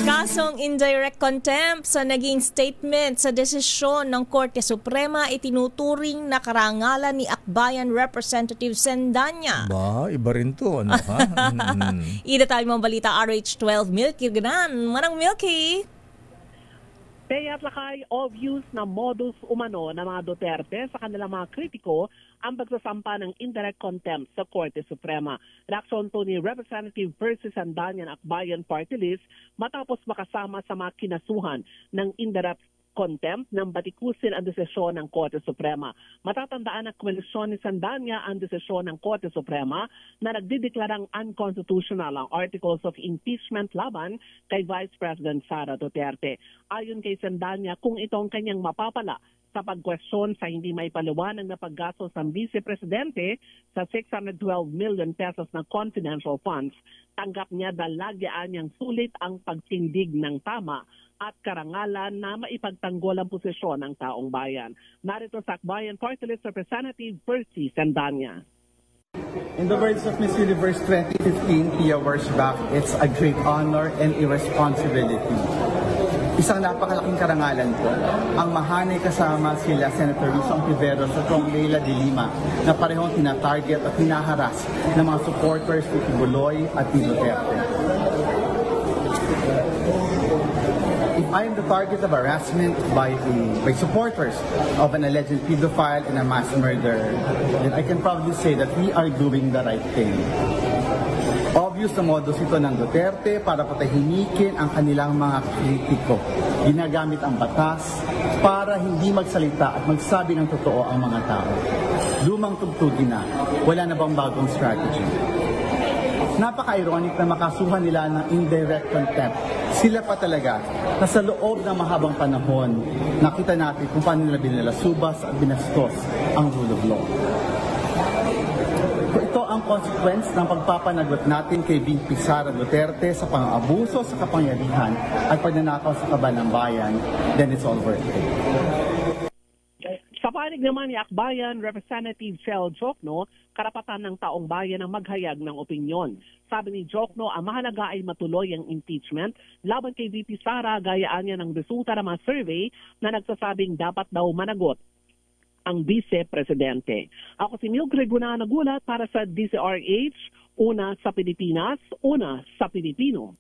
Kasong indirect contempt sa naging statement sa desisyon ng Korte Suprema itinuturing na karangalan ni Akbayan Representative Sendanya. Ba, iba rin to. Ano ha? Ida tayo mga balita RH12, Milky Ganan. Manang Milky. Kaya't lakay obvious na modus umano ng mga Duterte sa kanilang mga kritiko ang pagsasampa ng indirect contempt sa Korte Suprema. Reaksyon to ni Representative Percy Sendanya ng Akbayan Party List matapos makasama sa mga kinasuhan ng indirect contempt ng batikusin ang desisyon ng Korte Suprema. Matatandaan na kwelisyon ni Sendanya ang desisyon ng Korte Suprema na nagdideklarang unconstitutional ang Articles of Impeachment laban kay Vice President Sara Duterte. Ayon kay Sendanya, kung ito ang kanyang mapapala sa pagkwestiyon sa hindi may paliwanag na paggastos ng Vice Presidente sa 612 million pesos na confidential funds, tanggap niya dalagyaan niyang sulit ang pagtindig ng tama at karangalan na maipagtanggol ang posisyon ng taong bayan. Narito sa Akbayan Party List Representative Percy Sendanya. In the words of Miss Universe 2015, Pia Wurtzbach, it's a great honor and a responsibility. Isang napakalaking karangalan po ang mahanay kasama sila Senator Risa Ontiveros at Kong Leila de Lima na parehong tinatarget at hinaharas ng mga supporters ni Tibuloy at ni Duterte. If I am the target of harassment by supporters of an alleged pedophile and a mass murderer, then I can probably say that we are doing the right thing. Obvious na modus ito ng Duterte para patahimikin ang kanilang mga kritiko. Ginagamit ang batas para hindi magsalita at magsabi ng totoo ang mga tao. Lumang tugtugin na, wala na bang bagong strategy? Napaka-ironic na makasuhan nila ng indirect contempt. Sila pa talaga na sa loob ng mahabang panahon, nakita natin kung paano nila binalasubas at binastos ang rule of law. Ito ang consequence ng pagpapanagot natin kay VP Sara Duterte sa pang-abuso sa kapangyarihan at pagnanakaw sa kaban ng bayan, then it's all worth it. Sa panig naman ni Akbayan Representative Sel Jokno, karapatan ng taong bayan ang maghayag ng opinyon. Sabi ni Jokno, ang mahalaga ay matuloy ang impeachment laban kay VP Sara, gayaan niya ng resulta ng mga survey na nagsasabing dapat daw managot ang Vice Presidente. Ako si Milky Ganan nagulat para sa DZRH, una sa Pilipinas, una sa Pilipino.